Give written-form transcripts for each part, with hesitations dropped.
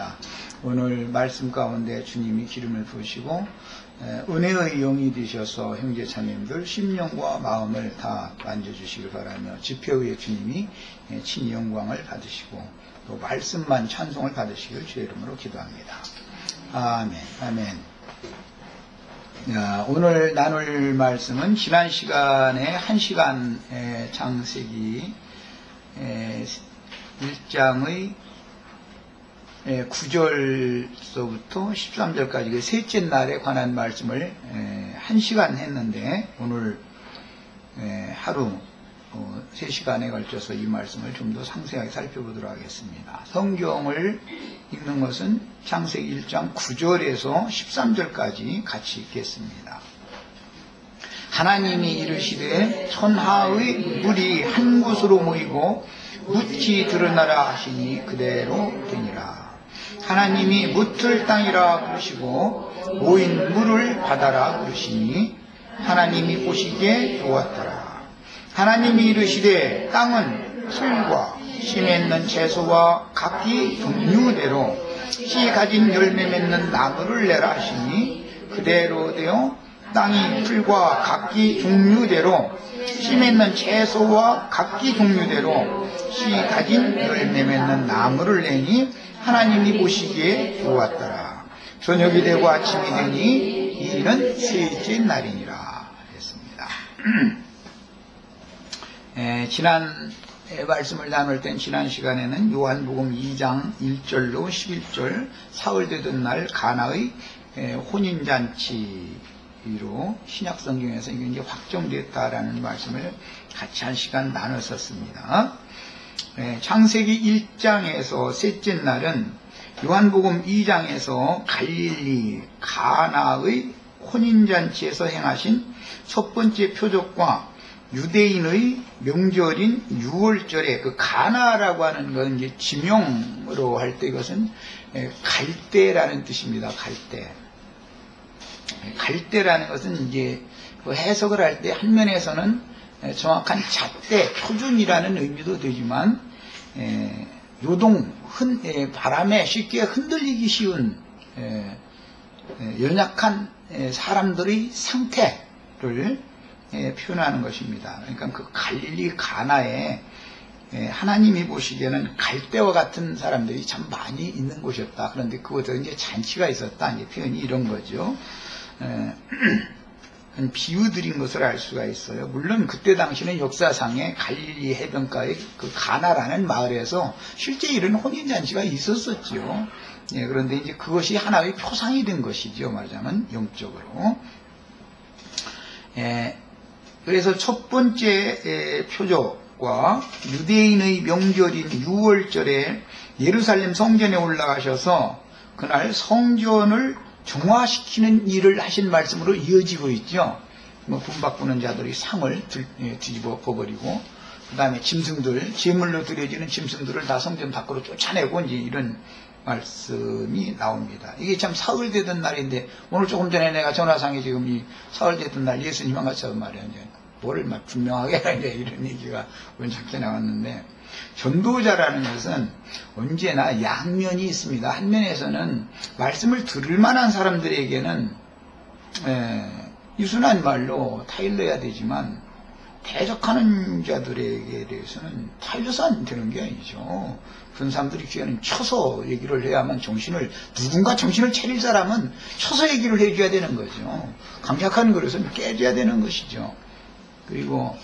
하겠습니다. 오늘 말씀 가운데 주님이 기름을 부으시고 은혜의 영이 되셔서 형제 자매님들 심령과 마음을 다 만져주시길 바라며 집회의에 주님이 친히 영광을 받으시고 또 말씀만 찬송을 받으시길 주의 이름으로 기도합니다. 아멘. 아멘. 오늘 나눌 말씀은 지난 시간에 1시간 창세기 1장의 9절서부터 13절까지 그 셋째 날에 관한 말씀을 1시간 했는데 오늘 하루 3시간에 걸쳐서 이 말씀을 좀 더 상세하게 살펴보도록 하겠습니다. 성경을 읽는 것은 창세기 1장 9절에서 13절까지 같이 읽겠습니다. 하나님이 이르시되 천하의 물이 한 곳으로 모이고 묻이 드러나라 하시니 그대로 되니라. 하나님이 묻을 땅이라 부르시고 모인 물을 바다라 부르시니 하나님이 보시기에 좋았더라. 하나님이 이르시되 땅은 풀과 씨 맺는 채소와 각기 종류대로 씨 가진 열매 맺는 나무를 내라 하시니 그대로 되어 땅이 풀과 각기 종류대로 씨 맺는 채소와 각기 종류대로 씨 가진 열매 맺는 나무를 내니 하나님이 보시기에 좋았더라. 저녁이 되고 아침이 되니 이는 셋째 날이니라 했습니다. 지난 말씀을 나눌 땐 지난 시간에는 요한복음 2장 1절로 11절 사흘 되던 날 가나의 혼인잔치로 신약성경에서 이게 이제 확정됐다라는 말씀을 같이 한 시간 나눴었습니다. 창세기 1장에서 셋째 날은 요한복음 2장에서 갈릴리 가나의 혼인잔치에서 행하신 첫 번째 표적과 유대인의 명절인 6월절에 그 가나라고 하는 건 이제 지명으로 할 때 이것은 갈대라는 뜻입니다. 갈대. 갈대라는 것은 이제 해석을 할 때 한 면에서는 정확한 잣대, 표준이라는 의미도 되지만 요동, 바람에 쉽게 흔들리기 쉬운 연약한 사람들의 상태를 표현하는 것입니다. 그러니까 그 갈릴리 가나에 하나님이 보시기에는 갈대와 같은 사람들이 참 많이 있는 곳이었다. 그런데 그것도 이제 잔치가 있었다. 이제 표현이 이런 거죠. 비유드린 것을 알 수가 있어요. 물론 그때 당시는 역사상에 갈릴리 해변가의 그 가나라는 마을에서 실제 이런 혼인잔치가 있었었죠. 그런데 이제 그것이 하나의 표상이 된 것이죠. 말하자면 영적으로. 그래서 첫 번째 표적과 유대인의 명절인 6월절에 예루살렘 성전에 올라가셔서 그날 성전을 정화시키는 일을 하신 말씀으로 이어지고 있죠. 분 바꾸는 자들이 상을 뒤집어 버리고 그 다음에 짐승들, 제물로 드려지는 짐승들을 다 성전 밖으로 쫓아내고 이제 이런 말씀이 나옵니다. 이게 참 사흘 되던 날인데 오늘 조금 전에 내가 전화상에 지금 이 사흘 되던 날 예수님만 같이 하던 말이야. 이제 뭐를 막 분명하게 이제 이런 얘기가 원작에 나왔는데 전도자라는 것은 언제나 양면이 있습니다. 한 면에서는 말씀을 들을 만한 사람들에게는 유순한 말로 타일러야 되지만 대적하는 자들에게 대해서는 타일러서 안 되는 게 아니죠. 그런 사람들이 귀에는 쳐서 얘기를 해야만 누군가 정신을 차릴 사람은 쳐서 얘기를 해줘야 되는 거죠. 강력한 그릇은 깨줘야 되는 것이죠. 그리고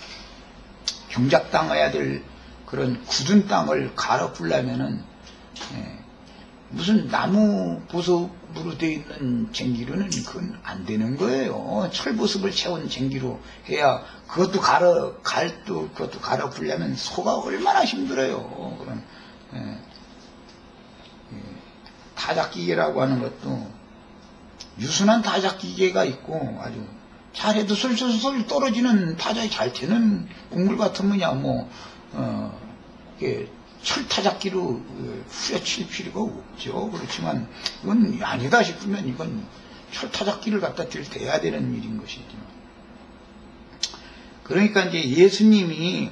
경작당해야 될 그런 굳은 땅을 갈아 풀려면은 무슨 나무 보석으로 되어 있는 쟁기로는 그건 안 되는 거예요. 철보석을 채운 쟁기로 해야 그것도 갈아 풀려면 소가 얼마나 힘들어요. 그런 타작기계라고 하는 것도 유순한 타작기계가 있고 아주 잘해도 솔솔솔 떨어지는 타작이 잘 되는 곡물 같으면 철타작기로 후려칠 필요가 없죠. 그렇지만 이건 아니다 싶으면 이건 철타작기를 갖다 들대야 되는 일인 것이죠. 그러니까 이제 예수님이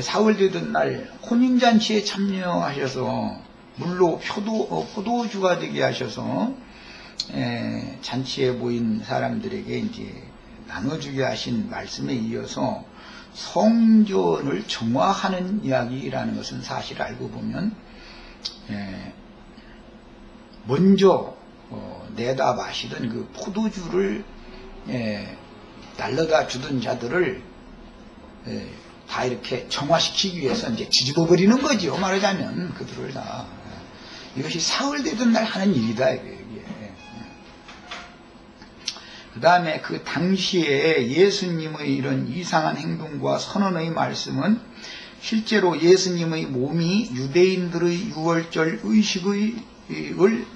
사흘 되던 날 혼인잔치에 참여하셔서 물로 포도주가 되게 하셔서 잔치에 모인 사람들에게 이제 나눠주게 하신 말씀에 이어서 성전을 정화하는 이야기라는 것은 사실 알고 보면 먼저 내다 마시던 그 포도주를 날려다 주던 자들을 다 이렇게 정화시키기 위해서 이제 뒤집어 버리는 거지요. 말하자면 그들을 다. 이것이 사흘 되던 날 하는 일이다 이게. 그 다음에 그 당시에 예수님의 이런 이상한 행동과 선언의 말씀은 실제로 예수님의 몸이 유대인들의 유월절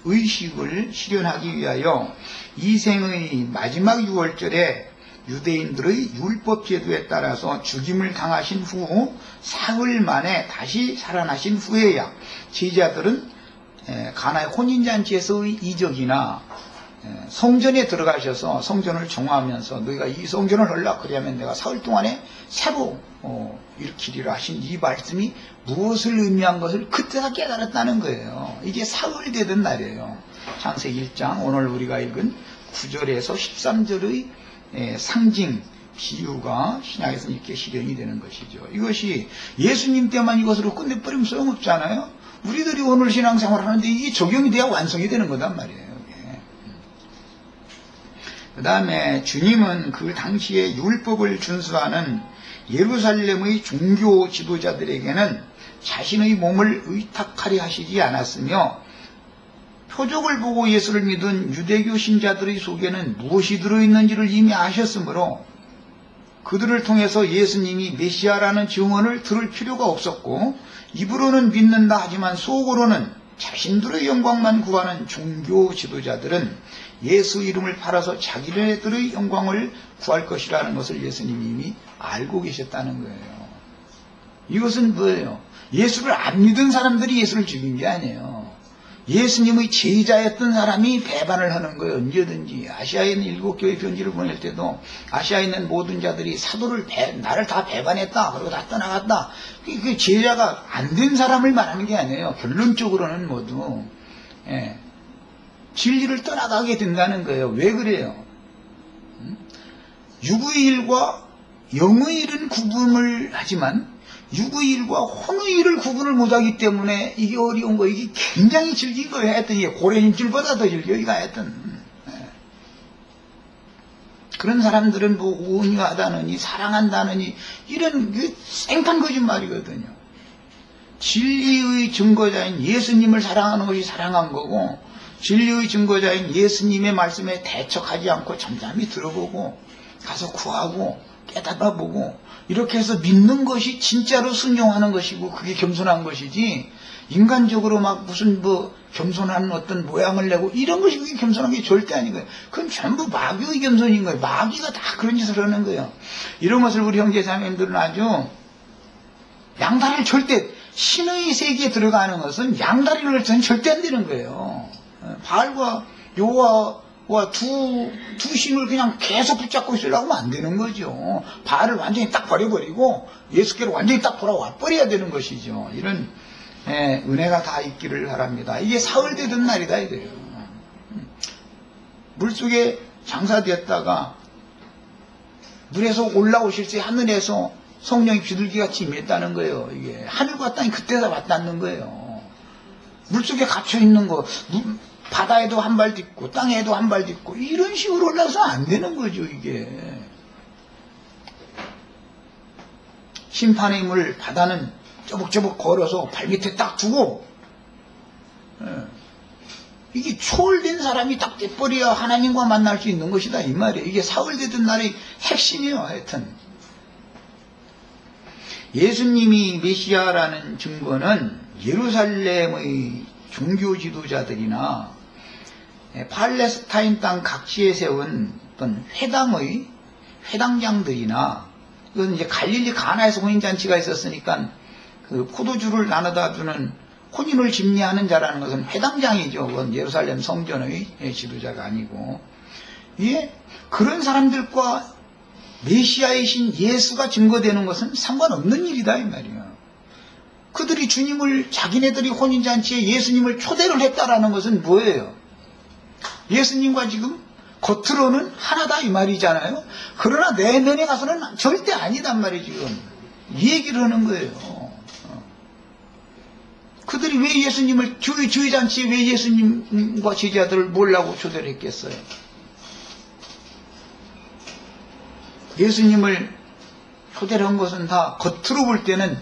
의식을 실현하기 위하여 이생의 마지막 유월절에 유대인들의 율법 제도에 따라서 죽임을 당하신 후 사흘 만에 다시 살아나신 후에야 제자들은 가나의 혼인잔치에서의 이적이나 성전에 들어가셔서 성전을 정화하면서 너희가 이 성전을 하려고 그러면 내가 사흘 동안에 새로 일으키리라 하신 이 말씀이 무엇을 의미한 것을 그때가 깨달았다는 거예요. 이게 사흘 되던 날이에요. 창세기 1장 오늘 우리가 읽은 9절에서 13절의 상징 비유가 신약에서 이렇게 실현이 되는 것이죠. 이것이 예수님 때만 이것으로 끝내버리면 소용없잖아요. 우리들이 오늘 신앙생활 하는데 이게 적용이 돼야 완성이 되는 거단 말이에요. 그 다음에 주님은 그 당시에 율법을 준수하는 예루살렘의 종교 지도자들에게는 자신의 몸을 의탁하려 하시지 않았으며 표적을 보고 예수를 믿은 유대교 신자들의 속에는 무엇이 들어있는지를 이미 아셨으므로 그들을 통해서 예수님이 메시아라는 증언을 들을 필요가 없었고 입으로는 믿는다 하지만 속으로는 자신들의 영광만 구하는 종교 지도자들은 예수 이름을 팔아서 자기네들의 영광을 구할 것이라는 것을 예수님이 이미 알고 계셨다는 거예요. 이것은 뭐예요? 예수를 안 믿은 사람들이 예수를 죽인 게 아니에요. 예수님의 제자였던 사람이 배반을 하는 거예요. 언제든지. 아시아에 있는 7교회 편지를 보낼 때도 아시아에 있는 모든 자들이 사도를 나를 다 배반했다. 그리고 다 떠나갔다. 그 제자가 안 된 사람을 말하는 게 아니에요. 결론적으로는 모두 진리를 떠나가게 된다는 거예요. 왜 그래요? 육의 일과 영의 일은 구분을 하지만 육의 일과 혼의 일을 구분을 못하기 때문에 이게 어려운 거, 이게 굉장히 질긴 거예요. 하여튼 이게 고래님줄보다 더 질겨. 이거 하여튼 그런 사람들은 뭐 온유하다느니 사랑한다느니 이런 생판 거짓말이거든요. 진리의 증거자인 예수님을 사랑하는 것이 사랑한 거고 진리의 증거자인 예수님의 말씀에 대척하지 않고 잠잠히 들어보고 가서 구하고 깨닫아보고 이렇게 해서 믿는 것이 진짜로 순종하는 것이고 그게 겸손한 것이지 인간적으로 막 무슨 뭐 겸손한 어떤 모양을 내고 이런 것이 그게 겸손한 게 절대 아닌 거예요. 그건 전부 마귀의 겸손인 거예요. 마귀가 다 그런 짓을 하는 거예요. 이런 것을 우리 형제자매님들은 아주 양다리를 절대 신의 세계에 들어가는 것은 양다리를 해서는 절대 안 되는 거예요. 바알과 여호와와 두 신을 그냥 계속 붙잡고 있으려고 하면 안 되는 거죠. 바알을 완전히 딱 버려버리고 예수께로 완전히 딱 돌아와 버려야 되는 것이죠. 이런 은혜가 다 있기를 바랍니다. 이게 사흘 되던 날이다 이래요. 물속에 장사되었다가 물에서 올라오실 때 하늘에서 성령이 비둘기같이 임했다는 거예요. 이게 하늘과 땅이 그때다 맞닿는 거예요. 물속에 갇혀 있는 거 바다에도 한 발 딛고 땅에도 한 발 딛고 이런 식으로 올라서 안 되는 거죠. 이게 심판의 물 바다는 쪼벅쪼벅 걸어서 발밑에 딱 두고 이게 초월된 사람이 딱 돼버려야 하나님과 만날 수 있는 것이다 이 말이에요. 이게 사흘 되던 날의 핵심이에요. 하여튼 예수님이 메시아라는 증거는 예루살렘의 종교 지도자들이나 팔레스타인 땅 각지에 세운 어떤 회당장들이나 이건 이제 갈릴리 가나에서 혼인잔치가 있었으니까 그 포도주를 나눠다 주는 혼인을 집례하는 자라는 것은 회당장이죠. 그건 예루살렘 성전의 지도자가 아니고 그런 사람들과 메시아이신 예수가 증거되는 것은 상관없는 일이다 이 말이에요. 그들이 주님을, 자기네들이 혼인잔치에 예수님을 초대를 했다라는 것은 뭐예요? 예수님과 지금 겉으로는 하나다 이 말이잖아요. 그러나 내면에 가서는 절대 아니단 말이에요. 지금 이 얘기를 하는 거예요. 그들이 왜 예수님을, 주의 잔치에 왜 예수님과 제자들을 몰라고 초대를 했겠어요? 예수님을 초대를 한 것은 다 겉으로 볼 때는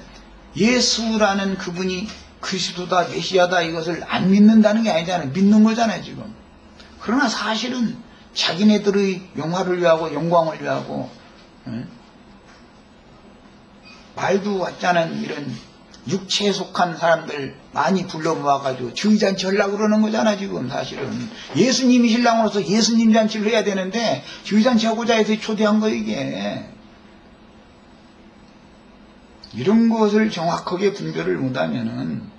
예수라는 그분이 그리스도다, 메시아다 이것을 안 믿는다는 게 아니잖아요. 믿는 거잖아요 지금. 그러나 사실은 자기네들의 영화를 위하고 영광을 위하고 말도 같지 않은 이런 육체에 속한 사람들 많이 불러 모아가지고 주의잔치 하려고 그러는 거잖아 지금. 사실은 예수님이 신랑으로서 예수님 잔치를 해야 되는데 주의잔치 하고자 해서 초대한 거 이게. 이런 것을 정확하게 분별을 못하면은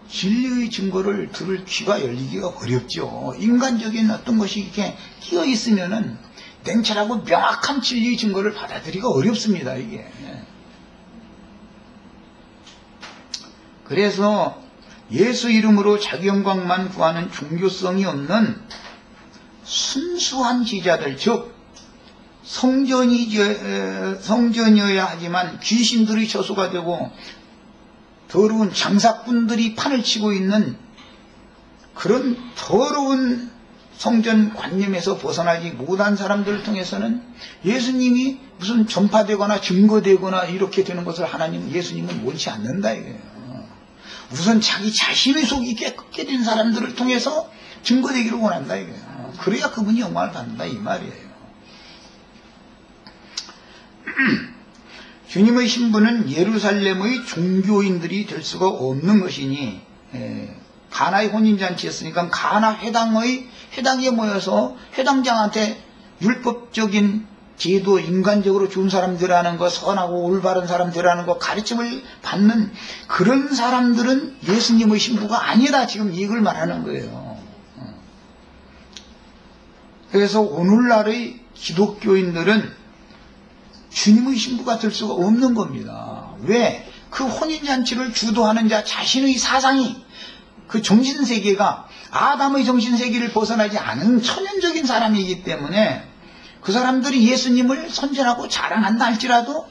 진리의 증거를 들을 귀가 열리기가 어렵죠. 인간적인 어떤 것이 이렇게 끼어 있으면은 냉철하고 명확한 진리의 증거를 받아들이기가 어렵습니다 이게. 그래서 예수 이름으로 자기 영광만 구하는 종교성이 없는 순수한 지자들, 즉 성전이어야 하지만 귀신들이 처소가 되고 더러운 장사꾼들이 판을 치고 있는 그런 더러운 성전 관념에서 벗어나지 못한 사람들을 통해서는 예수님이 무슨 전파되거나 증거되거나 이렇게 되는 것을 예수님은 원치 않는다 이거예요. 우선 자기 자신의 속이 깨끗게 된 사람들을 통해서 증거되기를 원한다 이거예요. 그래야 그분이 영광을 받는다 이 말이에요. 주님의 신부는 예루살렘의 종교인들이 될 수가 없는 것이니, 가나의 혼인잔치였으니까 가나 회당에 모여서 회당장한테 율법적인 제도, 인간적으로 좋은 사람 되라는 거, 선하고 올바른 사람 되라는 거 가르침을 받는 그런 사람들은 예수님의 신부가 아니다 지금 이걸 말하는 거예요. 그래서 오늘날의 기독교인들은 주님의 신부가 될 수가 없는 겁니다. 왜? 그 혼인잔치를 주도하는 자 자신의 사상이, 그 정신세계가 아담의 정신세계를 벗어나지 않은 천연적인 사람이기 때문에 그 사람들이 예수님을 선전하고 자랑한다 할지라도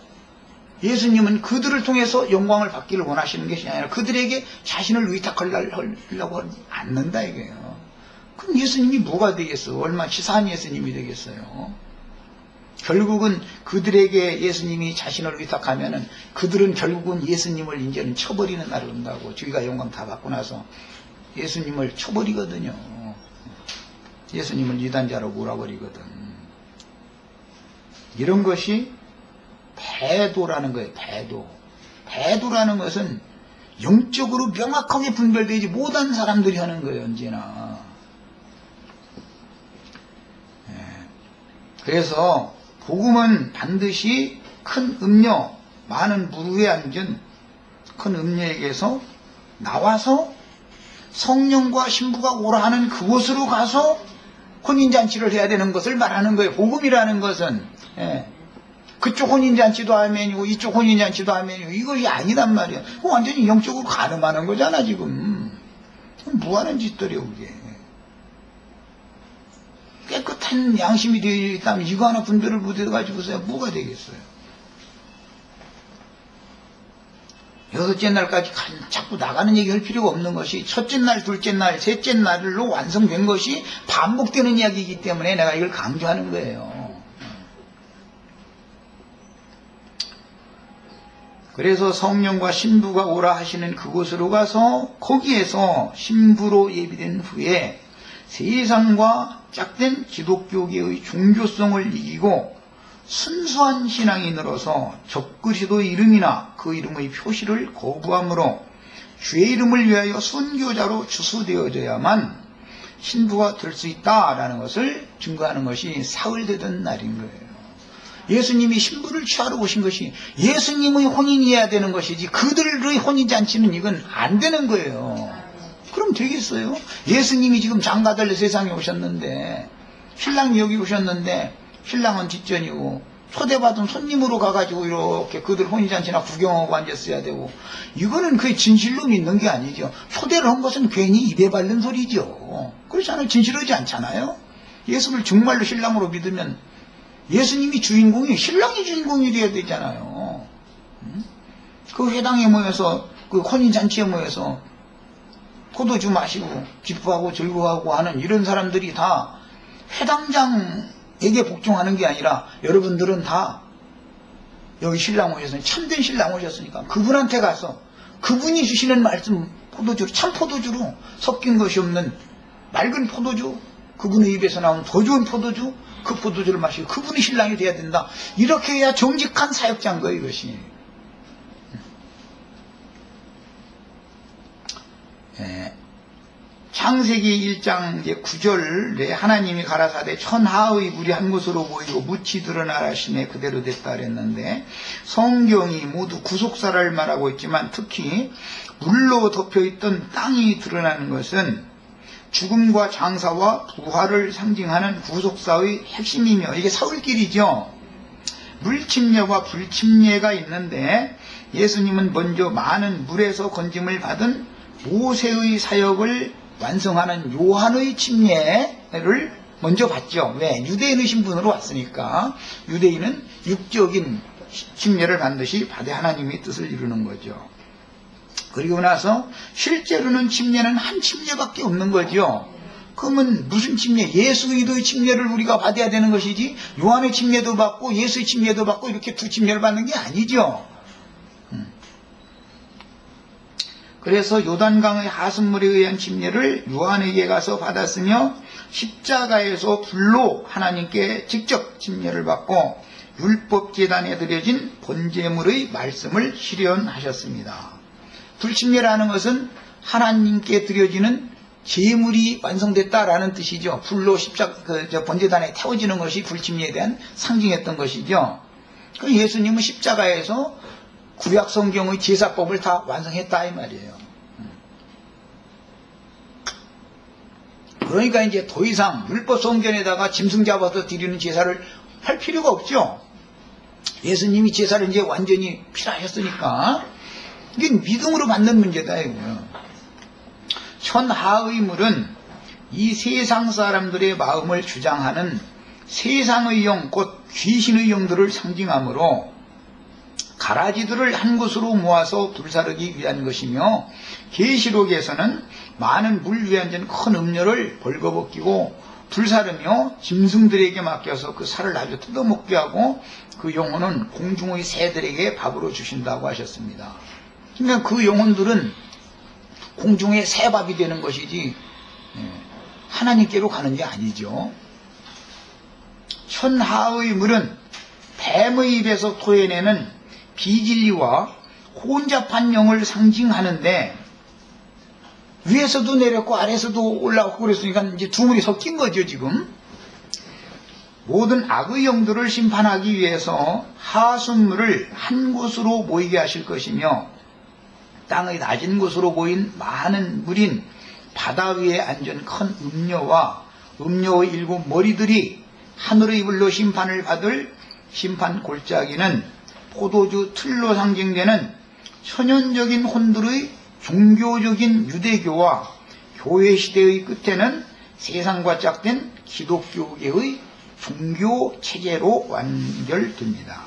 예수님은 그들을 통해서 영광을 받기를 원하시는 것이 아니라 그들에게 자신을 위탁하려고 하지 않는다 이거예요. 그럼 예수님이 뭐가 되겠어요? 얼마나 치사한 예수님이 되겠어요? 결국은 그들에게 예수님이 자신을 위탁하면은 그들은 결국은 예수님을 이제는 쳐버리는 날이 온다고. 저희가 영광 다 받고 나서 예수님을 쳐버리거든요. 예수님을 이단자로 몰아버리거든. 이런 것이 배도라는 거예요. 배도라는 것은 영적으로 명확하게 분별되지 못한 사람들이 하는 거예요. 언제나. 그래서 복음은 반드시 큰 음료, 많은 물 위에 앉은 큰 음료에게서 나와서 성령과 신부가 오라 하는 그곳으로 가서 혼인잔치를 해야 되는 것을 말하는 거예요. 복음이라는 것은. 그쪽 혼인잔치도 아멘이고 이쪽 혼인잔치도 아멘이고 이것이 아니단 말이야. 완전히 영적으로 가늠하는 거잖아 지금. 뭐하는 짓들이야 그게. 깨끗한 양심이 되어 있다면 이거 하나 분별을 못해가지고서야 뭐가 되겠어요. 여섯째 날까지 자꾸 나가는 얘기 할 필요가 없는 것이 첫째 날, 둘째 날, 셋째 날로 완성된 것이 반복되는 이야기이기 때문에 내가 이걸 강조하는 거예요. 그래서 성령과 신부가 오라 하시는 그곳으로 가서 거기에서 신부로 예비된 후에 세상과 짝된 기독교계의 종교성을 이기고 순수한 신앙이 늘어서 적그리스도의 이름이나 그 이름의 표시를 거부함으로 주의 이름을 위하여 순교자로 추수되어져야만 신부가 될 수 있다라는 것을 증거하는 것이 사흘되던 날인 거예요. 예수님이 신부를 취하러 오신 것이 예수님의 혼인이어야 되는 것이지 그들의 혼인잔치는 이건 안 되는 거예요. 그럼 되겠어요? 예수님이 지금 장가들 세상에 오셨는데 신랑이 여기 오셨는데 신랑은 뒷전이고 초대받은 손님으로 가가지고 이렇게 그들 혼인잔치나 구경하고 앉았어야 되고, 이거는 그게 진실로 믿는 게 아니죠. 초대를 한 것은 괜히 입에 바른 소리죠. 그렇지 않아요? 진실하지 않잖아요. 예수를 정말로 신랑으로 믿으면 예수님이 주인공이, 신랑이 주인공이 돼야 되잖아요. 그 회당에 모여서, 그 혼인잔치에 모여서 포도주 마시고 기뻐하고 즐거워하고 하는 이런 사람들이 다 회당장에게 복종하는 게 아니라, 여러분들은 다 여기 신랑 오셨으니, 참된 신랑 오셨으니까 그분한테 가서 그분이 주시는 말씀, 포도주로, 참 포도주로 섞인 것이 없는 맑은 포도주, 그분의 입에서 나온 더 좋은 포도주, 그 포도주를 마시고 그분이 신랑이 돼야 된다. 이렇게 해야 정직한 사역자인 거예요, 이것이. 창세기 1장 9절에 하나님이 가라사대 천하의 물이 한 곳으로 모이고 묻히 드러나라심에 그대로 됐다 그랬는데, 성경이 모두 구속사를 말하고 있지만 특히 물로 덮여있던 땅이 드러나는 것은 죽음과 장사와 부활을 상징하는 구속사의 핵심이며, 이게 서울길이죠. 물침례와 불침례가 있는데, 예수님은 먼저 많은 물에서 건짐을 받은 모세의 사역을 완성하는 요한의 침례를 먼저 받죠. 왜? 유대인의 신분으로 왔으니까. 유대인은 육적인 침례를 반드시 받아 하나님의 뜻을 이루는 거죠. 그리고 나서 실제로는 침례는 한 침례밖에 없는 거죠. 그러면 무슨 침례? 예수 그리스도의 침례를 우리가 받아야 되는 것이지, 요한의 침례도 받고 예수의 침례도 받고 이렇게 두 침례를 받는 게 아니죠. 그래서 요단강의 하수물에 의한 침례를 요한에게 가서 받았으며, 십자가에서 불로 하나님께 직접 침례를 받고 율법제단에 드려진 번제물의 말씀을 실현하셨습니다. 불침례라는 것은 하나님께 드려지는 제물이 완성됐다라는 뜻이죠. 불로 번제단에 태워지는 것이 불침례에 대한 상징했던 것이죠. 그 예수님은 십자가에서 구약 성경의 제사법을 다 완성했다 이 말이에요. 그러니까 이제 더 이상 율법 성전에다가 짐승 잡아서 드리는 제사를 할 필요가 없죠. 예수님이 제사를 이제 완전히 필요하셨으니까. 이게 믿음으로 받는 문제다 이거예요. 천하의 물은 이 세상 사람들의 마음을 주장하는 세상의 영, 곧 귀신의 영들을 상징하므로 가라지들을 한 곳으로 모아서 불사르기 위한 것이며, 계시록에서는 많은 물 위에 앉은 큰 음료를 벌거벗기고 불사르며 짐승들에게 맡겨서 그 살을 아주 뜯어먹게 하고 그 영혼은 공중의 새들에게 밥으로 주신다고 하셨습니다. 그러니까 그 영혼들은 공중의 새밥이 되는 것이지 하나님께로 가는 게 아니죠. 천하의 물은 뱀의 입에서 토해내는 비진리와 혼잡한 영을 상징하는데, 위에서도 내렸고 아래에서도 올라오고 그랬으니까 이제 두 물이 섞인 거죠 지금. 모든 악의 영들을 심판하기 위해서 하수물을 한 곳으로 모이게 하실 것이며, 땅의 낮은 곳으로 모인 많은 물인 바다 위에 앉은 큰 음녀와 음녀의 7 머리들이 하늘의 불로 심판을 받을 심판 골짜기는 포도주 틀로 상징되는 천연적인 혼들의 종교적인 유대교와 교회 시대의 끝에는 세상과 짝된 기독교계의 종교체제로 완결됩니다.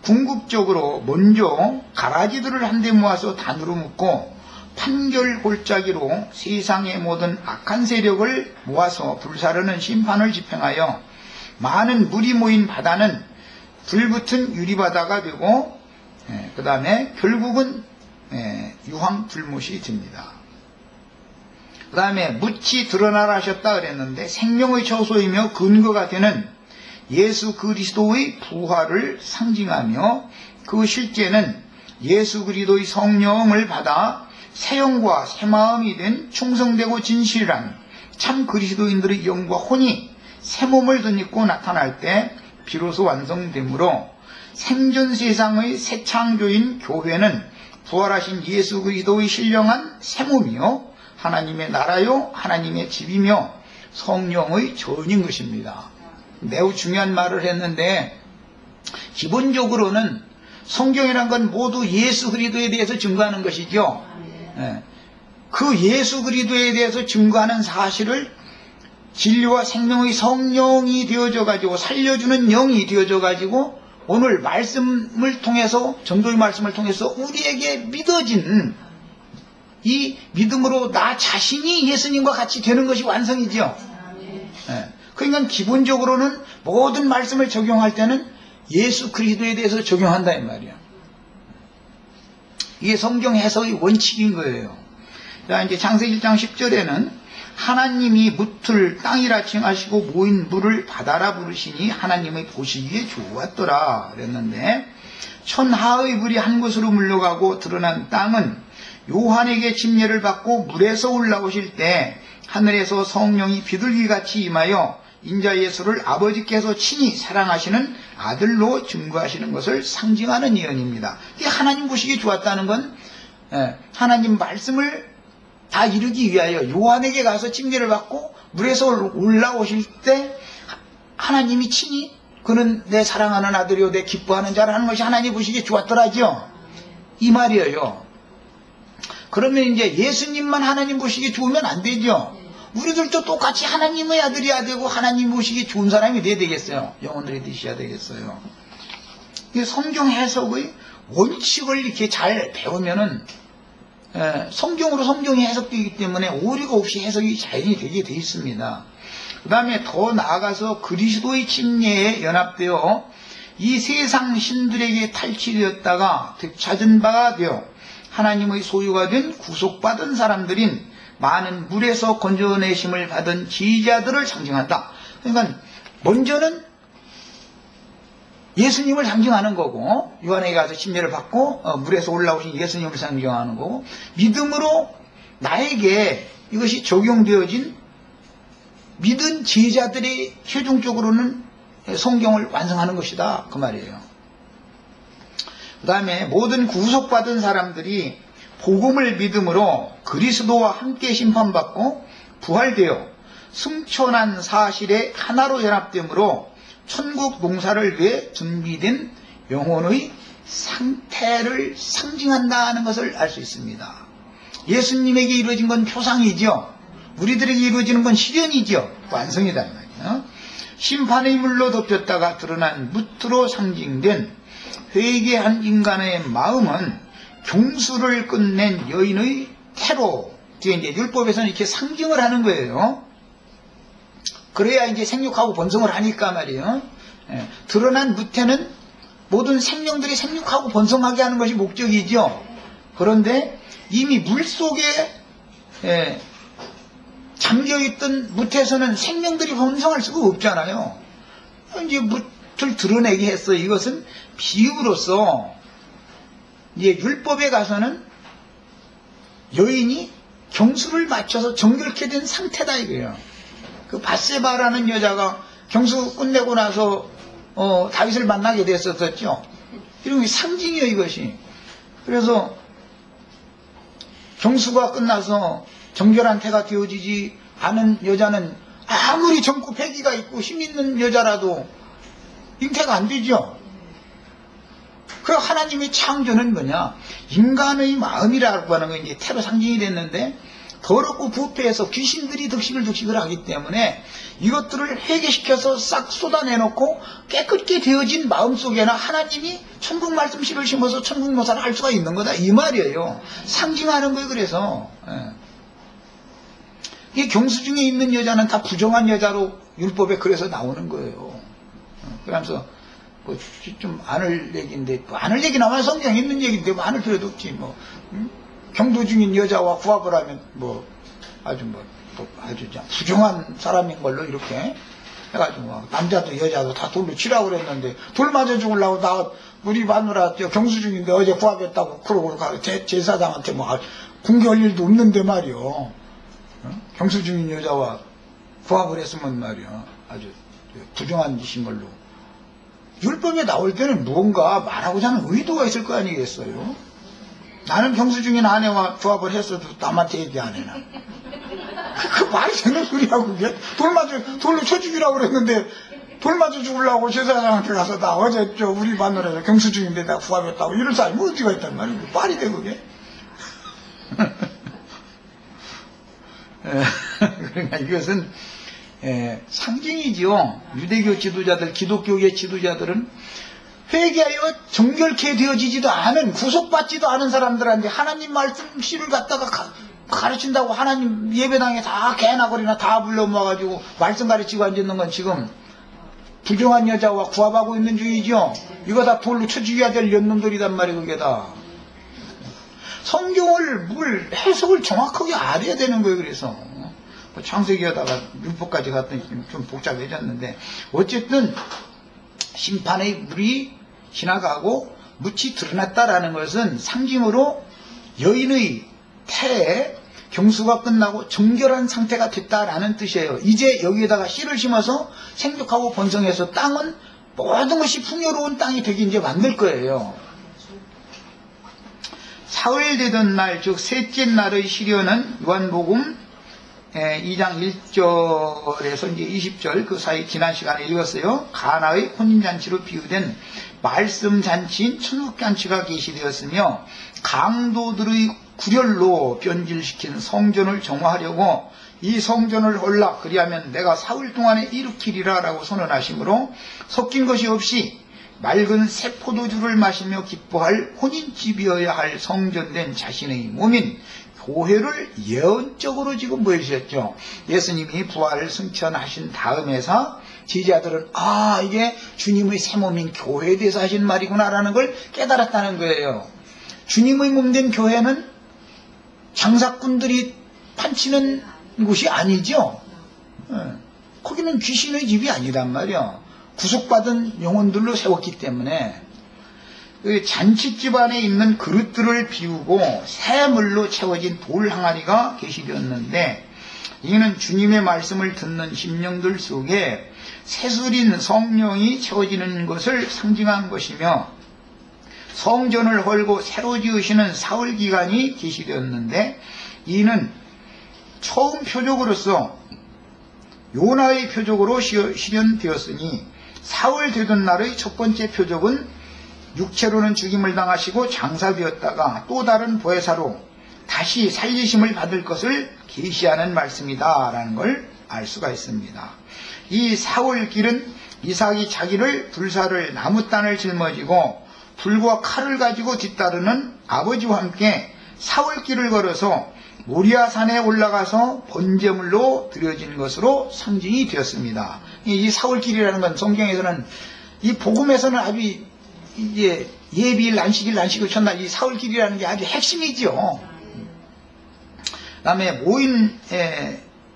궁극적으로 먼저 가라지들을 한데 모아서 단으로 묶고 판결 골짜기로 세상의 모든 악한 세력을 모아서 불사르는 심판을 집행하여 많은 물이 모인 바다는 불붙은 유리바다가 되고, 그 다음에 결국은 유황 불못이 됩니다. 그 다음에 묻히 드러나라 하셨다 그랬는데, 생명의 처소이며 근거가 되는 예수 그리스도의 부활을 상징하며, 그 실제는 예수 그리스도의 성령을 받아 새 영과 새 마음이 된 충성되고 진실한 참 그리스도인들의 영과 혼이 새 몸을 덧입고 나타날 때 비로소 완성되므로, 생전 세상의 새 창조인 교회는 부활하신 예수 그리스도의 신령한 새 몸이요 하나님의 나라요 하나님의 집이며 성령의 전인 것입니다. 매우 중요한 말을 했는데, 기본적으로는 성경이란 건 모두 예수 그리스도에 대해서 증거하는 것이죠. 예. 그 예수 그리스도에 대해서 증거하는 사실을 진리와 생명의 성령이 되어져 가지고 살려주는 영이 되어져 가지고 오늘 말씀을 통해서, 전도의 말씀을 통해서 우리에게 믿어진 이 믿음으로 나 자신이 예수님과 같이 되는 것이 완성이죠. 예. 그러니까 기본적으로는 모든 말씀을 적용할 때는 예수 그리스도에 대해서 적용한다 이 말이야. 이게 성경 해석의 원칙인 거예요. 자, 이제 창세기 1장 10절에는 하나님이 묻을 땅이라 칭하시고 모인 물을 바다라 부르시니 하나님의 보시기에 좋았더라 그랬는데, 천하의 물이 한 곳으로 물러가고 드러난 땅은 요한에게 침례를 받고 물에서 올라오실 때 하늘에서 성령이 비둘기같이 임하여 인자 예수를 아버지께서 친히 사랑하시는 아들로 증거하시는 것을 상징하는 예언입니다. 이 하나님 보시기에 좋았다는 건 하나님 말씀을 다 이루기 위하여 요한에게 가서 침례를 받고 물에서 올라오실 때 하나님이 친히 그는 내 사랑하는 아들이요 내 기뻐하는 자라는 것이 하나님 보시기에 좋았더라죠. 이 말이에요. 그러면 이제 예수님만 하나님 보시기에 좋으면 안 되죠. 우리들도 똑같이 하나님의 아들이어야 되고 하나님 보시기에 좋은 사람이 돼야 되겠어요. 영혼들이 되셔야 되겠어요. 이 성경 해석의 원칙을 이렇게 잘 배우면은 성경으로 성경이 해석되기 때문에 오류가 없이 해석이 자연히 되게 돼 있습니다. 그 다음에 더 나아가서 그리스도의 침례에 연합되어 이 세상 신들에게 탈취되었다가 되찾은 바가 되어 하나님의 소유가 된 구속받은 사람들인 많은 물에서 건져내심을 받은 지자들을 상징한다. 그러니까 먼저는 예수님을 상징하는 거고, 요한에게 가서 침례를 받고 물에서 올라오신 예수님을 상징하는 거고, 믿음으로 나에게 이것이 적용되어진 믿은 제자들이 최종적으로는 성경을 완성하는 것이다 그 말이에요. 그 다음에 모든 구속받은 사람들이 복음을 믿음으로 그리스도와 함께 심판받고 부활되어 승천한 사실에 하나로 연합되므로 천국 농사를 위해 준비된 영혼의 상태를 상징한다는 것을 알 수 있습니다. 예수님에게 이루어진 건 표상이죠. 우리들에게 이루어지는 건 실현이죠. 완성이다 이 말이에요. 심판의 물로 덮였다가 드러난 무트로 상징된 회개한 인간의 마음은 경수를 끝낸 여인의 태로, 뒤에 이제 율법에서는 이렇게 상징을 하는 거예요. 그래야 이제 생육하고 번성을 하니까 말이에요. 드러난 무태는 모든 생명들이 생육하고 번성하게 하는 것이 목적이죠. 그런데 이미 물 속에 잠겨있던 무태에서는 생명들이 번성할 수가 없잖아요. 이제 무를 드러내게 했어요. 이것은 비유로서 이제 율법에 가서는 여인이 경수를 맞춰서 정결케 된 상태다 이거예요. 그 밧세바라는 여자가 경수 끝내고 나서 다윗을 만나게 됐었죠. 이런 게 상징이에요 이것이. 그래서 경수가 끝나서 정결한 태가 되어지지 않은 여자는 아무리 젊고 패기가 있고 힘 있는 여자라도 잉태가 안 되죠. 그 하나님의 창조는 뭐냐? 인간의 마음이라고 하는 건 이제 태로 상징이 됐는데 더럽고 부패해서 귀신들이 득식을 하기 때문에 이것들을 회개시켜서 싹 쏟아내놓고 깨끗게 되어진 마음속에는 하나님이 천국 말씀 씨를 심어서 천국 노사를 할 수가 있는 거다 이 말이에요. 상징하는 거예요. 그래서 이 경수 중에 있는 여자는 다 부정한 여자로 율법에 그래서 나오는 거예요. 그러면서 뭐 좀 안을 얘기인데 안을 얘기 나와야 성경에 있는 얘기인데 뭐 안을 필요도 없지 뭐 경도 중인 여자와 구합을 하면 뭐 아주 아주 부정한 사람인 걸로 이렇게 해가지고 뭐 남자도 여자도 다 돌로 치라고 그랬는데 돌 맞아 죽으려고 나 우리 마누라 경수 중인데 어제 구합했다고 그러고 제사장한테 뭐 공개할 일도 없는데 말이요. 경수 중인 여자와 구합을 했으면 말이야 아주 부정한 짓인 걸로. 율법에 나올 때는 무언가 말하고자 하는 의도가 있을 거 아니겠어요? 나는 경수 중인 아내와 조합을 했어도 남한테 얘기 안 해나. 그 말이 되는 소리야 그게. 돌로 쳐 죽이라고 그랬는데 돌 맞아 죽으려고 제사장한테 가서 나 어제 우리 마누라에서 경수 중인데 내가 구합했다고 이런 사람이 어디가 있단 말이야. 말이 돼 그게. 그러니까 이것은 상징이지요. 유대교 지도자들, 기독교계 지도자들은 회개하여 정결케 되어지지도 않은, 구속받지도 않은 사람들한테 하나님 말씀 씨를 갖다가 가르친다고 하나님 예배당에 다 개나 거리나 다 불러 모아가지고 말씀 가르치고 앉아있는 건 지금 부정한 여자와 구합하고 있는 중이죠. 이거 다 돌로 쳐 죽여야 될 연놈들이단 말이에요. 그게 다 성경을 해석을 정확하게 알아야 되는 거예요. 그래서 창세기 하다가 율법까지 갔더니 좀 복잡해졌는데, 어쨌든 심판의 물이 지나가고 묻이 드러났다라는 것은 상징으로 여인의 태에 경수가 끝나고 정결한 상태가 됐다라는 뜻이에요. 이제 여기에다가 씨를 심어서 생육하고 번성해서 땅은 모든 것이 풍요로운 땅이 되게 이제 만들 거예요. 사흘 되던 날, 즉 셋째 날의 시련은 요한복음 2장 1절에서 이제 20절 그 사이 지난 시간에 읽었어요. 가나의 혼인잔치로 비유된 말씀잔치인 천국잔치가 계시되었으며, 강도들의 구렬로 변질시킨 성전을 정화하려고 이 성전을 헐라 그리하면 내가 사흘 동안에 일으키리라 라고 선언하시므로, 섞인 것이 없이 맑은 새 포도주를 마시며 기뻐할 혼인집이어야 할 성전된 자신의 몸인 교회를 예언적으로 지금 보여주셨죠. 예수님이 부활을 승천하신 다음에서 제자들은 이게 주님의 새 몸인 교회에 대해서 하신 말이구나 라는 걸 깨달았다는 거예요. 주님의 몸된 교회는 장사꾼들이 판치는 곳이 아니죠. 거기는 귀신의 집이 아니란 말이야. 구속받은 영혼들로 세웠기 때문에 그 잔치집 안에 있는 그릇들을 비우고 새 물로 채워진 돌 항아리가 계시되었는데, 이는 주님의 말씀을 듣는 심령들 속에 새술인 성령이 채워지는 것을 상징한 것이며, 성전을 헐고 새로 지으시는 사흘 기간이 계시되었는데, 이는 처음 표적으로서 요나의 표적으로 실현되었으니, 사흘 되던 날의 첫 번째 표적은 육체로는 죽임을 당하시고 장사되었다가 또 다른 보혜사로 다시 살리심을 받을 것을 계시하는 말씀이다 라는 걸 알 수가 있습니다. 이 사흘길은 이삭이 자기를 불사를 나무단을 짊어지고 불과 칼을 가지고 뒤따르는 아버지와 함께 사흘길을 걸어서 모리아산에 올라가서 번제물로 드려진 것으로 상징이 되었습니다. 이 사흘길이라는 건 성경에서는, 이 복음에서는 아주 이제 예비일, 안식일, 안식일 첫날 이 사흘길이라는 게 아주 핵심이죠. 그 다음에 모인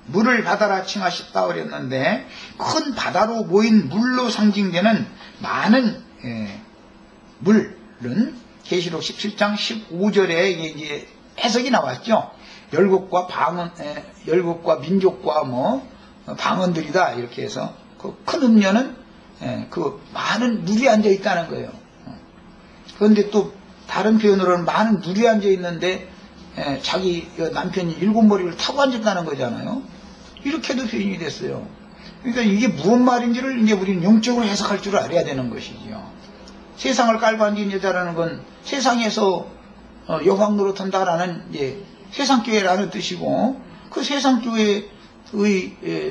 물을 받아라 칭하셨다 그랬는데, 큰 바다로 모인 물로 상징되는 많은 물은 계시록 17장 15절에 이제 해석이 나왔죠. 열국과 열국과 민족과 방언들이다 이렇게 해서 그 큰 음료는 그 많은 물이 앉아 있다는 거예요. 그런데 또 다른 표현으로는 많은 물이 앉아 있는데 자기 남편이 7머리를 타고 앉았다는 거잖아요. 이렇게도 표현이 됐어요. 그러니까 이게 무슨 말인지를 이제 우리는 영적으로 해석할 줄 알아야 되는 것이죠. 세상을 깔고 앉은 여자라는 건 세상에서 여왕 노릇한다라는 세상교회라는 뜻이고, 그 세상교회의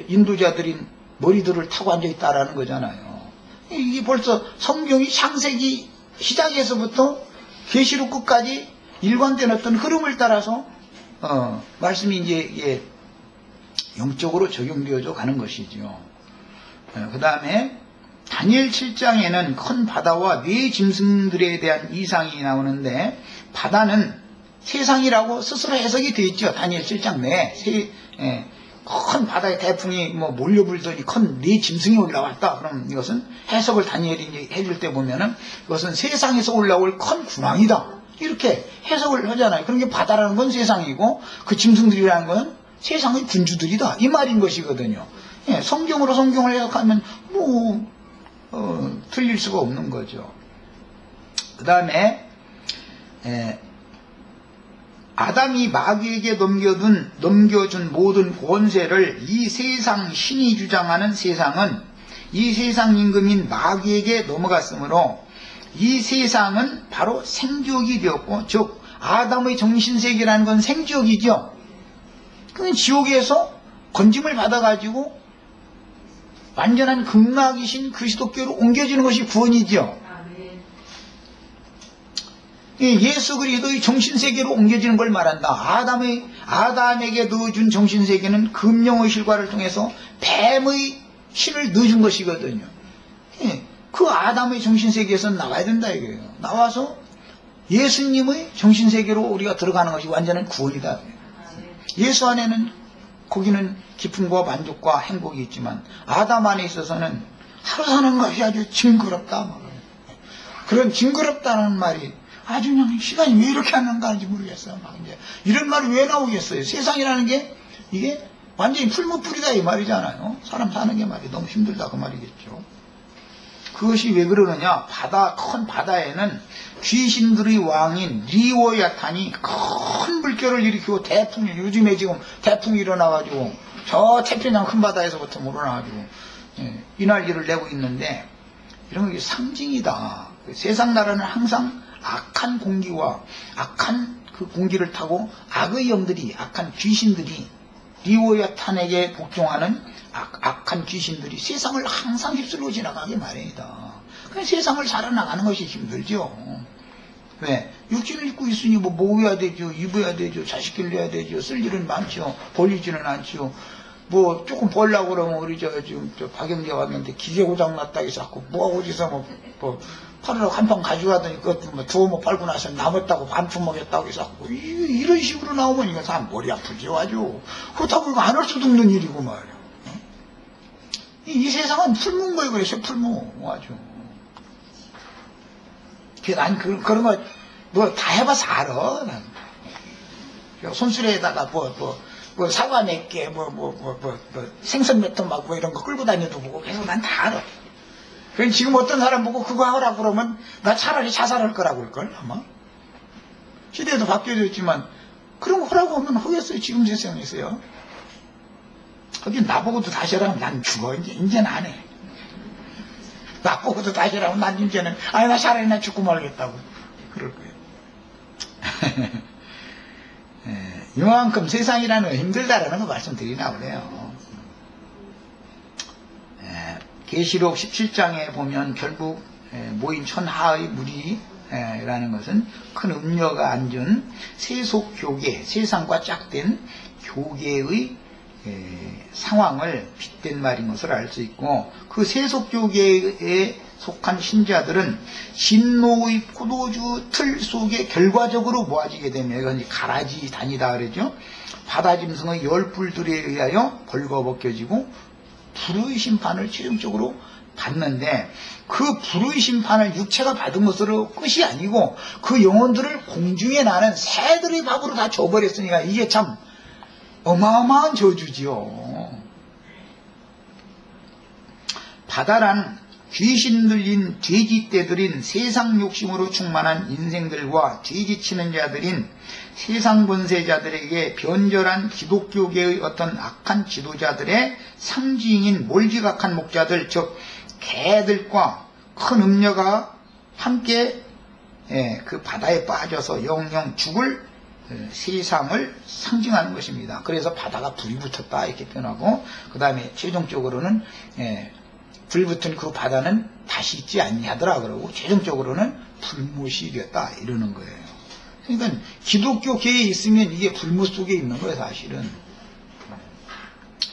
인도자들인 머리들을 타고 앉아있다라는 거잖아요. 이게 벌써 성경이 창세기 시작에서부터 계시록 끝까지 일관된 어떤 흐름을 따라서 말씀이 이제 영적으로 적용되어져 가는 것이죠. 그 다음에 다니엘 7장에는 큰 바다와 네 짐승들에 대한 이상이 나오는데, 바다는 세상이라고 스스로 해석이 되어 있죠. 다니엘 7장 내에 큰 바다의 태풍이 몰려불더니 큰 네 짐승이 올라왔다. 그럼 이것은 해석을 다니엘이 이제 해줄 때 보면은 이것은 세상에서 올라올 큰 군왕이다. 이렇게 해석을 하잖아요. 그러니까 바다라는 건 세상이고 그 짐승들이라는 건 세상의 군주들이다. 이 말인 것이거든요. 성경으로 성경을 해석하면 틀릴 수가 없는 거죠. 그 다음에 아담이 마귀에게 넘겨준 모든 권세를 이 세상 신이 주장하는 세상은 이 세상 임금인 마귀에게 넘어갔으므로 이 세상은 바로 생지옥이 되었고, 즉 아담의 정신세계라는 건 생지옥이죠. 그 지옥에서 건짐을 받아가지고 완전한 극락이신 그리스도께로 옮겨지는 것이 구원이죠. 예수 그리스도의 정신세계로 옮겨지는 걸 말한다. 아담에게 넣어준 정신세계는 금령의 실과를 통해서 뱀의 실을 넣어준 것이거든요. 그 아담의 정신세계에서 나와야 된다 이거예요. 나와서 예수님의 정신세계로 우리가 들어가는 것이 완전한 구원이다. 예수 안에는 거기는 기쁨과 만족과 행복이 있지만 아담 안에 있어서는 하루 사는 것이 아주 징그럽다. 그런 징그럽다는 말이 아주 그냥 시간이 왜 이렇게 안 가는지 모르겠어요. 막 이제 이런 말이 왜 나오겠어요? 세상이라는 게 이게 완전히 풀무불이다 이 말이잖아요. 사람 사는 게 말이 너무 힘들다 그 말이겠죠. 그것이 왜 그러느냐? 큰 바다에는 귀신들의 왕인 리오야탄이 큰 물결을 일으키고 요즘에 지금 태풍이 일어나가지고 저 태평양 큰 바다에서부터 일어나가지고 이날기를 내고 있는데 이런 게 상징이다. 세상 나라는 항상 악한 공기와 악한 그 공기를 타고 악의 영들이, 악한 귀신들이 리오야탄에게 복종하는 악한 귀신들이 세상을 항상 휩쓸고 지나가게 마련이다. 그냥 세상을 살아나가는 것이 힘들죠. 왜? 육신을 입고 있으니 뭐 먹어야 되죠, 입어야 되죠, 자식 길러야 되죠, 쓸 일은 많죠, 벌리지는 않죠. 뭐 조금 벌려고 그러면 우리 지금 박영재 왔는데 기계 고장 났다 해서 자꾸 뭐 어디서 뭐 팔으라고 한 판 가져가더니 그것도 뭐 두어 팔고 나서 남았다고 반품 먹였다고 해서 이런 식으로 나오면 이거 사람 머리 아프죠 아주. 그렇다고 이거 안 할 수도 없는 일이고 말이야. 이 세상은 풀무인 거예요. 그래서 풀무 아주. 난 그런 거 뭐 다 해봐서 알아. 난. 손수레에다가 뭐 사과 몇 개, 생선 몇 톤 막 이런 거 끌고 다녀도 보고 그래서 난 다 알아. 그럼 지금 어떤 사람 보고 그거 하라고 그러면 나 차라리 자살할 거라고 할걸 아마. 시대도 바뀌어졌지만 그런 거 하라고 하면 하겠어요. 지금 세상에서요. 하긴 나보고도 다시 하라면 난 죽어. 이제는 안 해. 나보고도 다시 하라면 난 이제는 나 차라리 나 죽고 말겠다고 그럴 거예요. 이만큼 세상이라는 건 힘들다라는 거 말씀드리나 보네요. 계시록 17장에 보면 결국 모인 천하의 무리라는 것은 큰 음녀가 앉은 세속교계, 세상과 짝된 교계의 상황을 빗댄 말인 것을 알 수 있고, 그 세속교계에 속한 신자들은 진노의 포도주 틀 속에 결과적으로 모아지게 되면, 이건 가라지 단이다 그러죠. 바다짐승의 열불들에 의하여 벌거벗겨지고 불의 심판을 최종적으로 받는데, 그 불의 심판을 육체가 받은 것으로 끝이 아니고 그 영혼들을 공중에 나는 새들의 밥으로 다 줘버렸으니까 이게 참 어마어마한 저주지요. 바다란 귀신 들린 돼지떼들인 세상 욕심으로 충만한 인생들과 돼지치는 자들인 세상 권세자들에게 변절한 기독교계의 어떤 악한 지도자들의 상징인 몰지각한 목자들, 즉 개들과 큰 음녀가 함께 그 바다에 빠져서 영영 죽을 세상을 상징하는 것입니다. 그래서 바다가 불이 붙었다 이렇게 표현하고, 그 다음에 최종적으로는 불붙은 그 바다는 다시 있지 아니하더라 그러고, 최종적으로는 불못이 되었다 이러는 거예요. 그러니까 기독교계에 있으면 이게 불못 속에 있는 거예요. 사실은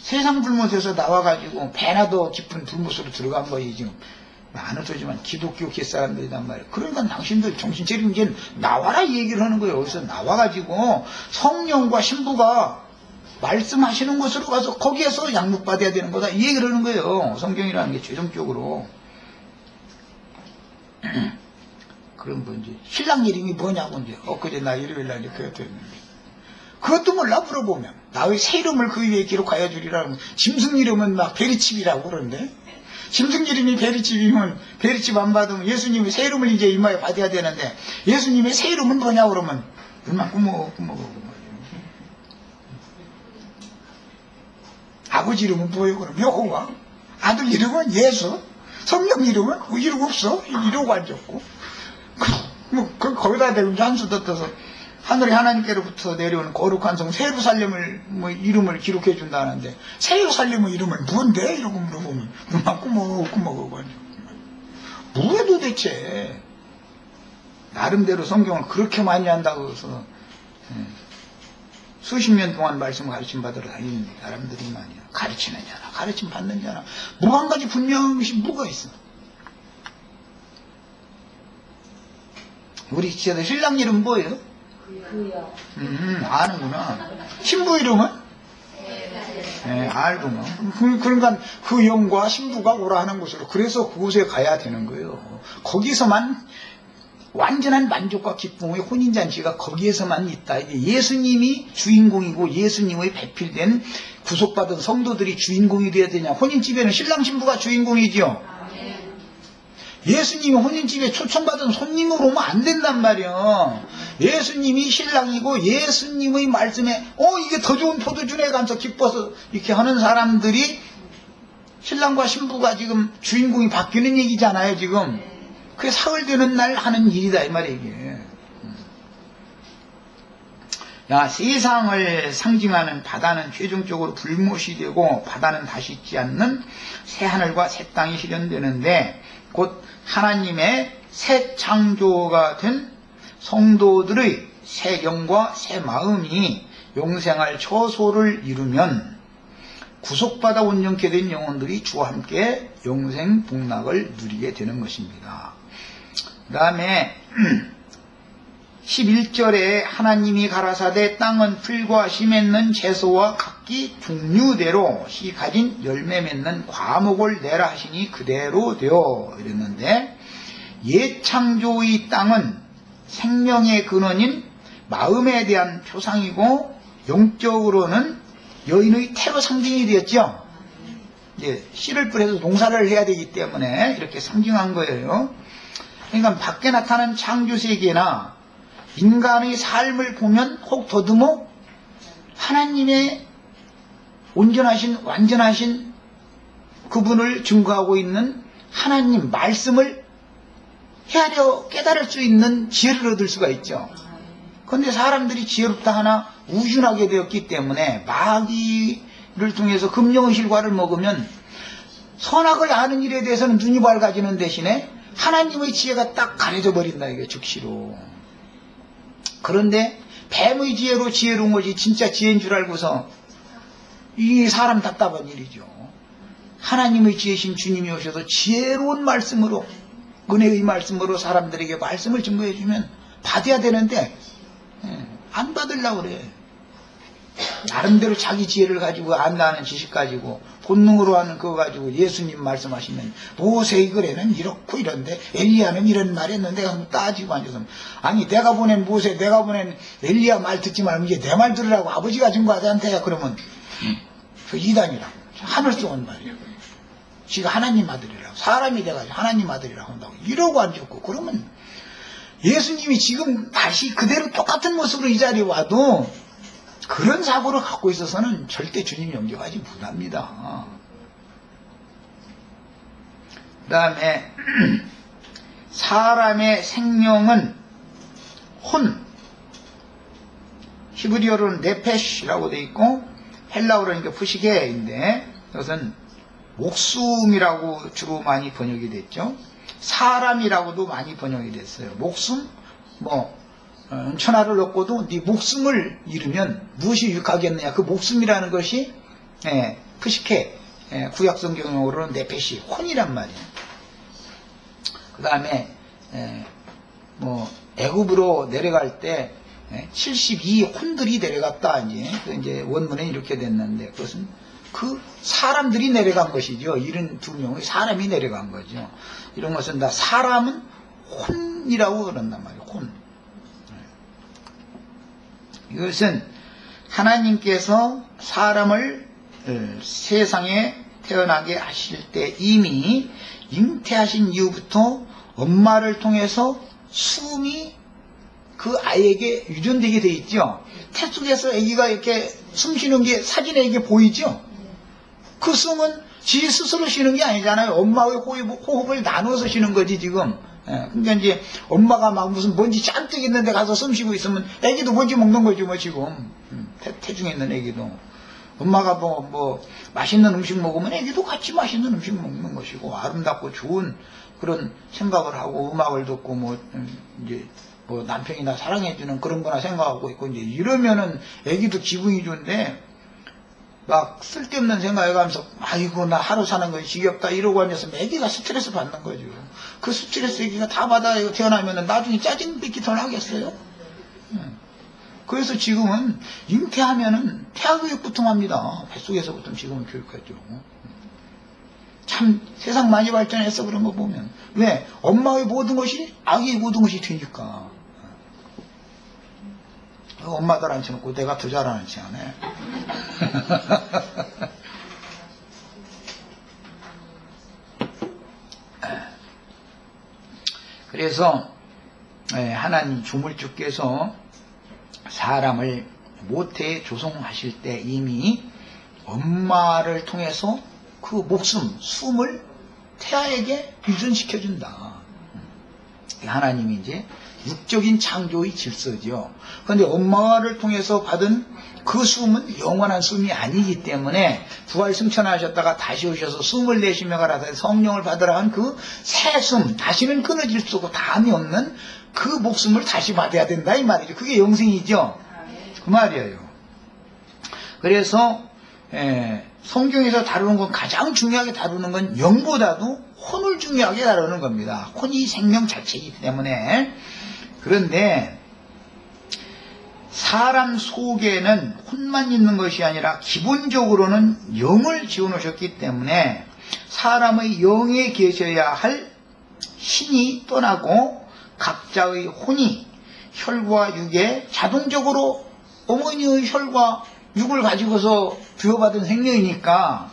세상 불못에서 나와가지고 배나 더 깊은 불못으로 들어간 거지. 지금 많은 소지만 기독교계 사람들이란 말이에요. 그러니까 당신들 정신 차리면 이제 나와라 이 얘기를 하는 거예요. 여기서 나와가지고 성령과 신부가 말씀하시는 곳으로 가서 거기에서 양육받아야 되는 거다 이 얘기를 하는 거예요. 성경이라는 게 최종적으로. 그럼 뭐 이제 신랑 이름이 뭐냐고 이제 엊그제 나 일요일날 이렇게 했는데 그것도 몰라 물어보면 나의 새 이름을 그 위에 기록하여 주리라. 짐승 이름은 막 베리칩이라고 그러는데, 짐승 이름이 베리칩이면 베리칩 안 받으면 예수님의 새 이름을 이제 이마에 받아야 되는데 예수님의 새 이름은 뭐냐고 그러면 얼마나 꾸먹어. 아버지 이름은 뭐예요? 그럼 여호와. 아들 이름은 예수, 성령 이름은 이름 없어 이러고 앉았고, 거기다 대고 한수 덧떠서 하늘에 하나님께로부터 내려오는 거룩한 성 세루살렘을 이름을 기록해 준다는데, 세루살렘의 이름은 뭔데? 이러고 물어보면 그만 꾸먹꾸먹하고 뭐야 도대체. 나름대로 성경을 그렇게 많이 한다고 해서 수십 년 동안 말씀 가르침 받으러 다니는 사람들이 말이야. 가르치는 자나 가르침 받는 자나 뭐 한 가지 분명한 것이 뭐가 있어. 우리 지혜들 신랑 이름 뭐예요? 그요. 아는구나. 신부 이름은? 네, 알구나. 그러니까 그 영과 신부가 오라 하는 곳으로, 그래서 그곳에 가야 되는 거예요. 거기서만 완전한 만족과 기쁨의 혼인잔치가 거기에서만 있다. 이게 예수님이 주인공이고 예수님의 배필된 구속받은 성도들이 주인공이 되어야 되냐. 혼인집에는 신랑 신부가 주인공이죠. 예수님이 혼인집에 초청받은 손님으로 오면 안 된단 말이야. 예수님이 신랑이고 예수님의 말씀에 이게 더 좋은 포도주네 가면서 기뻐서 이렇게 하는 사람들이 신랑과 신부가 지금 주인공이 바뀌는 얘기잖아요 지금. 그게 사흘되는 날 하는 일이다 이 말이야 이게. 야, 세상을 상징하는 바다는 최종적으로 불못이 되고 바다는 다시 있지 않는 새 하늘과 새 땅이 실현되는데, 곧 하나님의 새 창조가 된 성도들의 새 영과 새 마음이 용생할 처소를 이루면 구속받아 온전케 된 영혼들이 주와 함께 영생 복락을 누리게 되는 것입니다. 그 다음에 11절에 하나님이 가라사대 땅은 풀과 씨 맺는 채소와 각기 종류대로 씨 가진 열매 맺는 과목을 내라 하시니 그대로 되어 이랬는데, 옛 창조의 땅은 생명의 근원인 마음에 대한 표상이고 영적으로는 여인의 태로 상징이 되었죠. 이제 씨를 뿌려서 농사를 해야 되기 때문에 이렇게 상징한 거예요. 그러니까 밖에 나타나는 창조세계나 인간의 삶을 보면 혹 더듬어 하나님의 온전하신 완전하신 그분을 증거하고 있는 하나님 말씀을 헤아려 깨달을 수 있는 지혜를 얻을 수가 있죠. 그런데 사람들이 지혜롭다 하나 우준하게 되었기 때문에 마귀를 통해서 금령의 실과를 먹으면 선악을 아는 일에 대해서는 눈이 밝아지는 대신에 하나님의 지혜가 딱 가려져 버린다 이게 즉시로. 그런데 뱀의 지혜로 지혜로운 것이 진짜 지혜인 줄 알고서 이 사람 답답한 일이죠. 하나님의 지혜신 주님이 오셔서 지혜로운 말씀으로, 은혜의 말씀으로 사람들에게 말씀을 증거해 주면 받아야 되는데 안 받으려고 그래. 나름대로 자기 지혜를 가지고 안다는 지식 가지고 본능으로 하는 그거 가지고 예수님 말씀하시면 모세의 글에는 이렇고 이런데 엘리야는 이런 말 했는데 한번 따지고 앉아서, 아니 내가 보낸 모세 내가 보낸 엘리야 말 듣지 말고 이제 내 말 들으라고 아버지가 증거하자한테. 그러면 그 이단이라고 하늘에서 온 말이에요. 지가 하나님 아들이라고, 사람이 돼가지고 하나님 아들이라고 한다고 이러고 앉았고, 그러면 예수님이 지금 다시 그대로 똑같은 모습으로 이 자리에 와도 그런 사고를 갖고 있어서는 절대 주님 영접하지 못합니다. 그 다음에 사람의 생명은 혼, 히브리어로는 네페시라고 되어 있고 헬라어로는 푸시게인데, 이것은 목숨이라고 주로 많이 번역이 됐죠. 사람이라고도 많이 번역이 됐어요. 목숨, 천하를 얻고도 네 목숨을 잃으면 무엇이 유익하겠느냐. 그 목숨이라는 것이 푸시케, 구약성경용어로는 네페시, 혼이란 말이에요. 그 다음에 애굽으로 내려갈 때 72혼들이 내려갔다. 이제 원문에 이렇게 됐는데, 그것은 그 사람들이 내려간 것이죠. 72명의 사람이 내려간 거죠. 이런 것은 다 사람은 혼이라고 그런단 말이에요. 혼. 이것은 하나님께서 사람을 세상에 태어나게 하실 때 이미 잉태하신 이후부터 엄마를 통해서 숨이 그 아이에게 유전되게 돼 있죠. 태 속에서 아기가 이렇게 숨 쉬는 게 사진에 이게 보이죠. 그 숨은 지 스스로 쉬는 게 아니잖아요. 엄마의 호흡을 나눠서 쉬는 거지 지금. 그러니까 이제 엄마가 막 무슨 먼지 잔뜩 있는데 가서 숨 쉬고 있으면 애기도 먼지 먹는 거지 뭐 지금. 태중에 있는 애기도. 엄마가 뭐 맛있는 음식 먹으면 애기도 같이 맛있는 음식 먹는 것이고, 아름답고 좋은 그런 생각을 하고 음악을 듣고 이제 남편이나 사랑해주는 그런 거나 생각하고 있고, 이제 이러면은 애기도 기분이 좋은데, 막 쓸데없는 생각해가면서 아이고 나 하루 사는 거 지겹다 이러고 앉아서 애기가 스트레스 받는 거죠. 그 스트레스 애기가 다 받아 태어나면은 나중에 짜증 뱉기 덜 하겠어요? 그래서 지금은 잉태하면은 태아교육부터 합니다. 뱃속에서부터 지금은 교육하죠. 참 세상 많이 발전했어 그런 거 보면. 왜? 엄마의 모든 것이 아기의 모든 것이 되니까. 엄마들 앉혀놓고 내가 더 잘하는 지 않아요. 그래서 하나님 조물주께서 사람을 모태에 조성하실 때 이미 엄마를 통해서 그 목숨, 숨을 태아에게 유전시켜준다. 하나님이 이제 육적인 창조의 질서죠. 그런데 엄마를 통해서 받은 그 숨은 영원한 숨이 아니기 때문에 부활 승천하셨다가 다시 오셔서 숨을 내쉬며 가라사 성령을 받으라 한 그 새 숨, 다시는 끊어질 수 없고 다음이 없는 그 목숨을 다시 받아야 된다 이 말이죠. 그게 영생이죠. 그 말이에요. 그래서 성경에서 다루는 건 가장 중요하게 다루는 건 영보다도 혼을 중요하게 다루는 겁니다. 혼이 생명 자체이기 때문에. 그런데 사람 속에는 혼만 있는 것이 아니라 기본적으로는 영을 지어놓으셨기 때문에 사람의 영에 계셔야 할 신이 떠나고 각자의 혼이 혈과 육에 자동적으로 어머니의 혈과 육을 가지고서 부여받은 생명이니까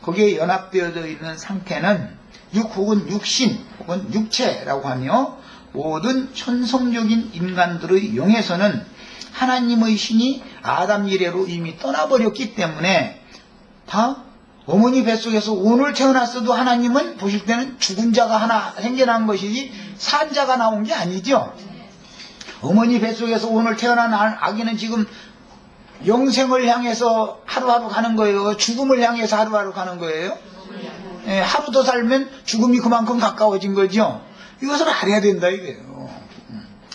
거기에 연합되어져 있는 상태는 육 혹은 육신 혹은 육체라고 하며 모든 천성적인 인간들의 영에서는 하나님의 신이 아담 이래로 이미 떠나버렸기 때문에 다 어머니 뱃속에서 오늘 태어났어도 하나님은 보실 때는 죽은 자가 하나 생겨난 것이지 산 자가 나온 게 아니죠. 어머니 뱃속에서 오늘 태어난 아기는 지금 영생을 향해서 하루하루 가는 거예요. 죽음을 향해서 하루하루 가는 거예요. 하루 더 살면 죽음이 그만큼 가까워진 거죠. 이것을 알아야 된다 이거예요.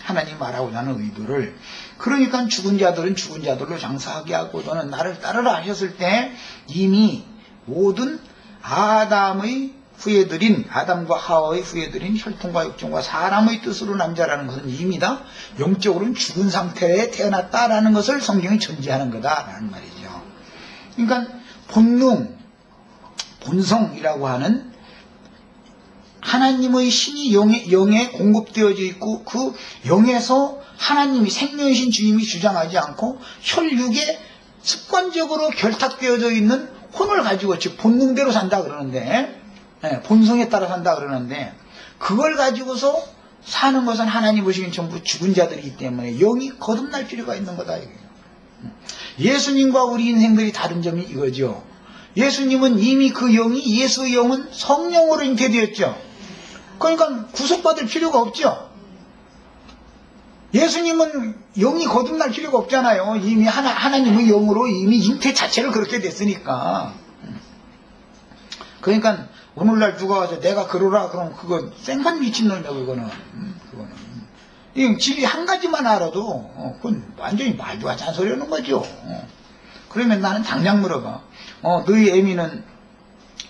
하나님 말하고자 하는 의도를. 그러니까 죽은 자들은 죽은 자들로 장사하게 하고 너는 나를 따르라 하셨을 때 이미 모든 아담의 후예들인 아담과 하와의 후예들인 혈통과 육정과 사람의 뜻으로 난 자라는 것은 이미 다 영적으로는 죽은 상태에 태어났다라는 것을 성경이 전제하는 거다라는 말이죠. 그러니까 본능, 본성이라고 하는 하나님의 신이 영에 공급되어져 있고 그 영에서 하나님이 생명이신 주님이 주장하지 않고 혈육에 습관적으로 결탁되어져 있는 혼을 가지고 즉 본능대로 산다 그러는데 본성에 따라 산다 그러는데 그걸 가지고서 사는 것은 하나님 보시기엔 전부 죽은 자들이기 때문에 영이 거듭날 필요가 있는 거다 이거예요. 예수님과 우리 인생들이 다른 점이 이거죠. 예수님은 이미 그 영이 예수의 영은 성령으로 잉태되었죠. 그러니까 구속받을 필요가 없죠. 예수님은 영이 거듭날 필요가 없잖아요. 이미 하나님의 영으로 이미 잉태 자체를 그렇게 됐으니까. 그러니까 오늘날 누가 와서 내가 그러라 그러면 그건 생판 미친놈이야 그거는. 이 진리 한 가지만 알아도 그건 완전히 말도 하지 않은 소리 하는 거죠. 그러면 나는 당장 물어봐. 너희 애미는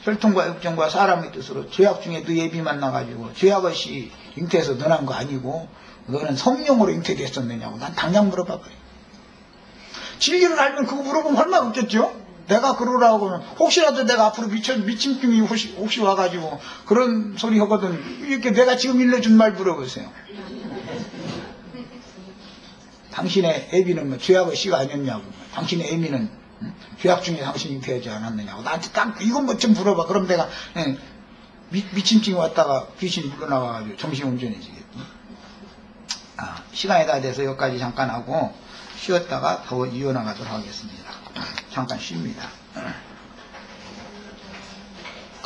혈통과 육정과 사람의 뜻으로 죄악 중에 너희 애비 만나가지고 죄악 없이 잉태해서 너난 거 아니고 너는 성령으로 잉태됐었느냐고 난 당장 물어봐버려. 진리를 알면 그거 물어보면 얼마나 웃겼죠? 내가 그러라고 하면 혹시라도 내가 앞으로 미침증이 혹시 와가지고 그런 소리 하거든. 이렇게 내가 지금 일러준 말 물어보세요. 당신의 애비는 뭐 죄악의 씨가 아니었냐고. 당신의 애미는 죄악 중에 당신이 잉태하지 않았느냐고. 나한테 딱 이건 뭐 좀 물어봐. 그럼 내가 미침증이 왔다가 귀신이 물러나가지고 정신운전해지겠지. 시간이 다 돼서 여기까지 잠깐 하고 쉬었다가 더 이어나가도록 하겠습니다. 잠깐 쉽니다.